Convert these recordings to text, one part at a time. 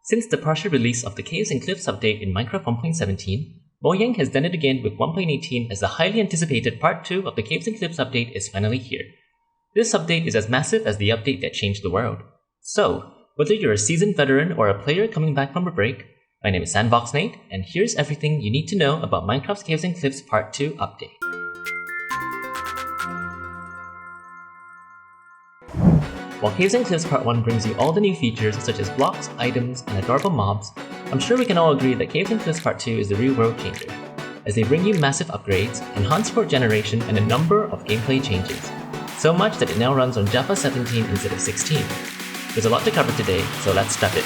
Since the partial release of the Caves and Cliffs update in Minecraft 1.17, Mojang has done it again with 1.18 as the highly anticipated Part 2 of the Caves and Cliffs update is finally here. This update is as massive as the update that changed the world. So, whether you're a seasoned veteran or a player coming back from a break, my name is Sand Vox Nate, and here's everything you need to know about Minecraft's Caves and Cliffs Part 2 update. While Caves and Cliffs Part 1 brings you all the new features such as blocks, items, and adorable mobs, I'm sure we can all agree that Caves and Cliffs Part 2 is the real world changer, as they bring you massive upgrades, enhanced port generation, and a number of gameplay changes. So much that it now runs on Java 17 instead of 16. There's a lot to cover today, so let's start it.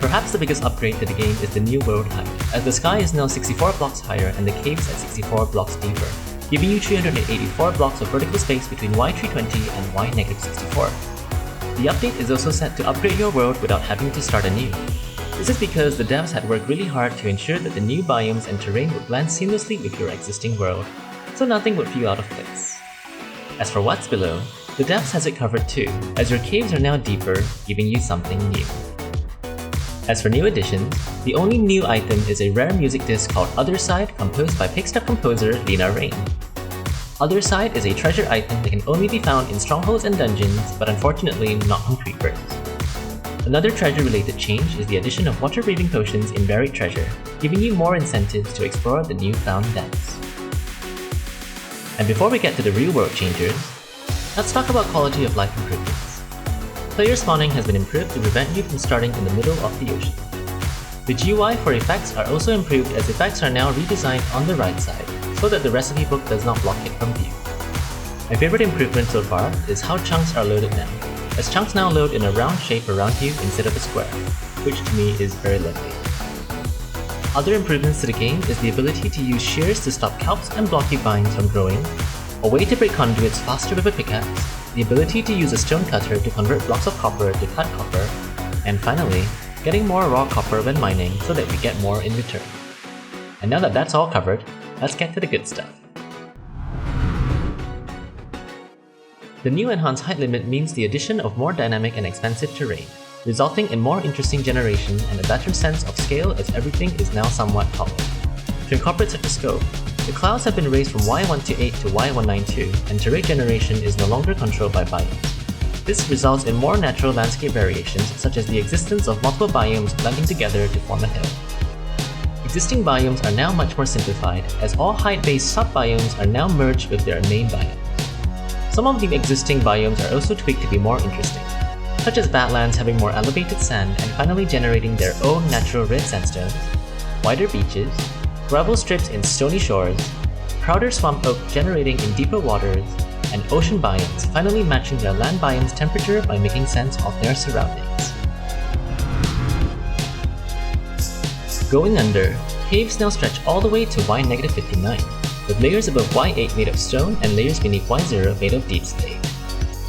Perhaps the biggest upgrade to the game is the new world height, as the sky is now 64 blocks higher and the caves at 64 blocks deeper, giving you 384 blocks of vertical space between Y320 and Y-64. The update is also set to upgrade your world without having to start anew. This is because the devs had worked really hard to ensure that the new biomes and terrain would blend seamlessly with your existing world, so nothing would feel out of place. As for what's below, the devs has it covered too, as your caves are now deeper, giving you something new. As for new additions, the only new item is a rare music disc called Other Side, composed by Pixar composer Lena Raine. Other Side is a treasure item that can only be found in strongholds and dungeons, but unfortunately not on creepers. Another treasure-related change is the addition of water-breathing potions in buried treasure, giving you more incentives to explore the newfound depths. And before we get to the real-world changes, let's talk about quality of life improvements. Player spawning has been improved to prevent you from starting in the middle of the ocean. The GUI for effects are also improved, as effects are now redesigned on the right side, so that the recipe book does not block it from view. My favorite improvement so far is how chunks are loaded now, as chunks now load in a round shape around you instead of a square, which to me is very lovely. Other improvements to the game is the ability to use shears to stop kelps and blocky vines from growing, a way to break conduits faster with a pickaxe, the ability to use a stone cutter to convert blocks of copper to cut copper, and finally, getting more raw copper when mining so that we get more in return. And now that that's all covered, let's get to the good stuff. The new enhanced height limit means the addition of more dynamic and expansive terrain, resulting in more interesting generation and a better sense of scale, as everything is now somewhat taller. To incorporate such a scope, the clouds have been raised from Y128 to Y192, and terrain generation is no longer controlled by biomes. This results in more natural landscape variations, such as the existence of multiple biomes blending together to form a hill. Existing biomes are now much more simplified, as all height-based sub-biomes are now merged with their main biomes. Some of the existing biomes are also tweaked to be more interesting, such as Badlands having more elevated sand and finally generating their own natural red sandstones, wider beaches, gravel strips in stony shores, prouder swamp oak generating in deeper waters, and ocean biomes finally matching their land biome's temperature by making sense of their surroundings. Going under, caves now stretch all the way to Y-59, with layers above Y8 made of stone and layers beneath Y0 made of deep slate.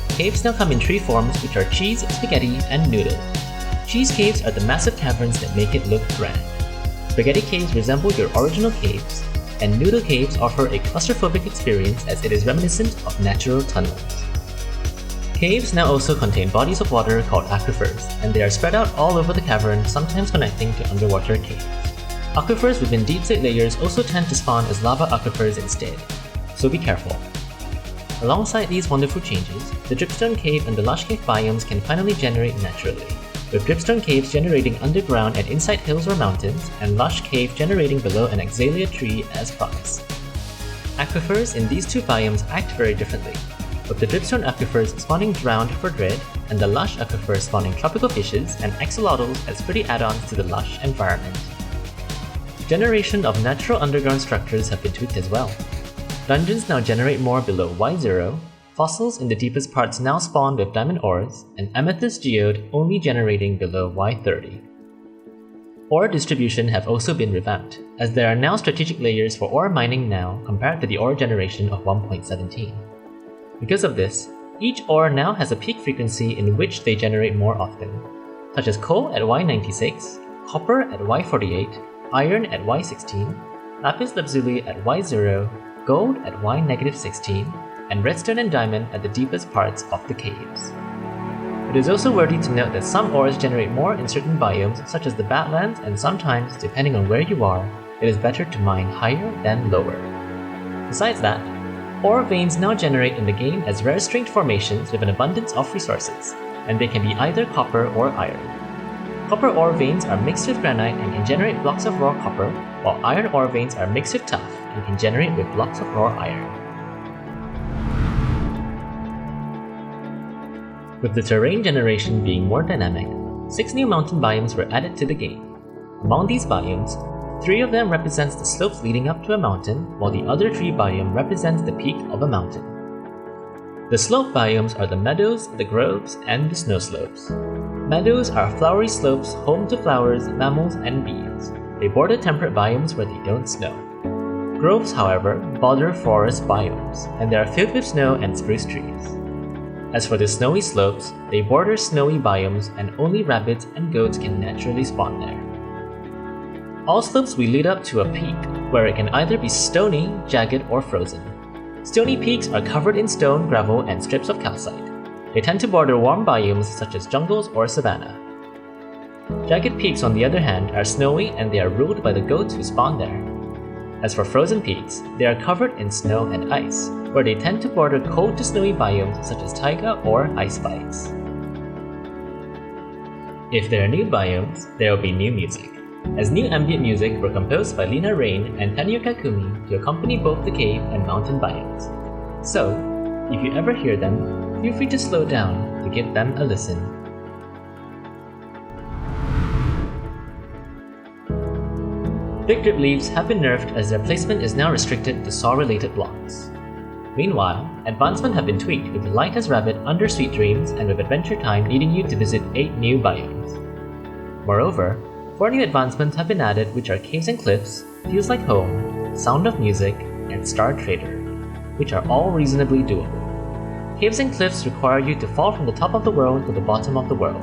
Caves now come in three forms, which are cheese, spaghetti, and noodle. Cheese caves are the massive caverns that make it look grand. Spaghetti caves resemble your original caves, and noodle caves offer a claustrophobic experience, as it is reminiscent of natural tunnels. Caves now also contain bodies of water called aquifers, and they are spread out all over the cavern, sometimes connecting to underwater caves. Aquifers within deep slate layers also tend to spawn as lava aquifers instead, so be careful. Alongside these wonderful changes, the dripstone cave and the lush cave biomes can finally generate naturally, with dripstone caves generating underground and inside hills or mountains, and lush cave generating below an axalia tree as promised. Aquifers in these two biomes act very differently, with the dripstone aquifers spawning drowned for dread, and the lush aquifers spawning tropical fishes and axolotls as pretty add-ons to the lush environment. Generation of natural underground structures have been tweaked as well. Dungeons now generate more below Y0, fossils in the deepest parts now spawn with diamond ores, and amethyst geode only generating below Y30. Ore distribution have also been revamped, as there are now strategic layers for ore mining now compared to the ore generation of 1.17. Because of this, each ore now has a peak frequency in which they generate more often, such as coal at Y96, copper at Y48, iron at Y16, lapis lazuli at Y0, gold at Y-16, and redstone and diamond at the deepest parts of the caves. It is also worthy to note that some ores generate more in certain biomes such as the Badlands, and sometimes, depending on where you are, it is better to mine higher than lower. Besides that, ore veins now generate in the game as rare stringed formations with an abundance of resources, and they can be either copper or iron. Copper ore veins are mixed with granite and can generate blocks of raw copper, while iron ore veins are mixed with tuff and can generate with blocks of raw iron. With the terrain generation being more dynamic, 6 new mountain biomes were added to the game. Among these biomes, 3 of them represents the slopes leading up to a mountain, while the other 3 biome represents the peak of a mountain. The slope biomes are the meadows, the groves, and the snow slopes. Meadows are flowery slopes home to flowers, mammals, and bees. They border temperate biomes where they don't snow. Groves, however, border forest biomes, and they are filled with snow and spruce trees. As for the snowy slopes, they border snowy biomes and only rabbits and goats can naturally spawn there. All slopes will lead up to a peak, where it can either be stony, jagged, or frozen. Stony peaks are covered in stone, gravel, and strips of calcite. They tend to border warm biomes such as jungles or savanna. Jagged peaks, on the other hand, are snowy and they are ruled by the goats who spawn there. As for frozen peaks, they are covered in snow and ice, where they tend to border cold to snowy biomes such as taiga or ice spikes. If there are new biomes, there will be new music, as new ambient music were composed by Lina Rain and Tanio Kakumi to accompany both the cave and mountain biomes. So, if you ever hear them, feel free to slow down to give them a listen. Big drip leaves have been nerfed as their placement is now restricted to saw-related blocks. Meanwhile, advancements have been tweaked with Light as Rabbit under Sweet Dreams and with Adventure Time leading you to visit 8 new biomes. Moreover, 4 new advancements have been added, which are Caves and Cliffs, Feels Like Home, Sound of Music, and Star Trader, which are all reasonably doable. Caves and Cliffs require you to fall from the top of the world to the bottom of the world.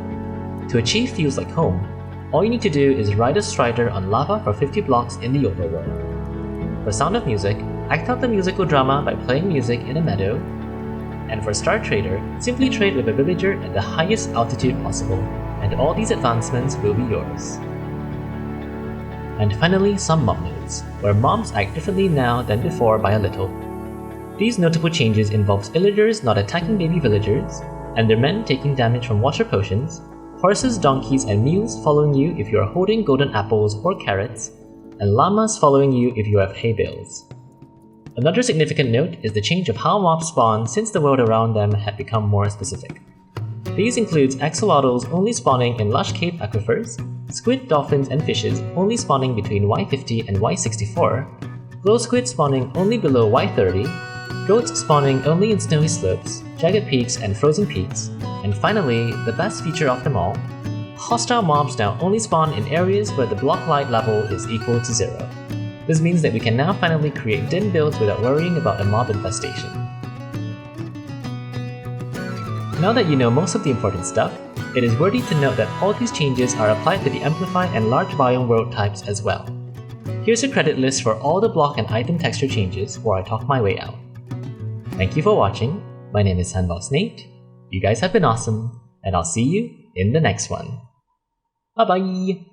To achieve Feels Like Home, all you need to do is ride a strider on lava for 50 blocks in the overworld. For Sound of Music, act out the musical drama by playing music in a meadow. And for Star Trader, simply trade with a villager at the highest altitude possible, and all these advancements will be yours. And finally, some mob nodes, where mobs act differently now than before by a little. These notable changes involve illagers not attacking baby villagers, and their men taking damage from water potions, horses, donkeys, and mules following you if you are holding golden apples or carrots, and llamas following you if you have hay bales. Another significant note is the change of how mobs spawn since the world around them had become more specific. These includes axolotls only spawning in lush cave aquifers, squid, dolphins, and fishes only spawning between Y50 and Y64, glow squid spawning only below Y30, goats spawning only in snowy slopes, jagged peaks, and frozen peaks, and finally, the best feature of them all, hostile mobs now only spawn in areas where the block light level is equal to 0. This means that we can now finally create dim builds without worrying about a mob infestation. Now that you know most of the important stuff, it is worthy to note that all these changes are applied to the amplified and large biome world types as well. Here's a credit list for all the block and item texture changes where I talk my way out. Thank you for watching. My name is Sand Vox Nate. You guys have been awesome, and I'll see you in the next one. Bye bye!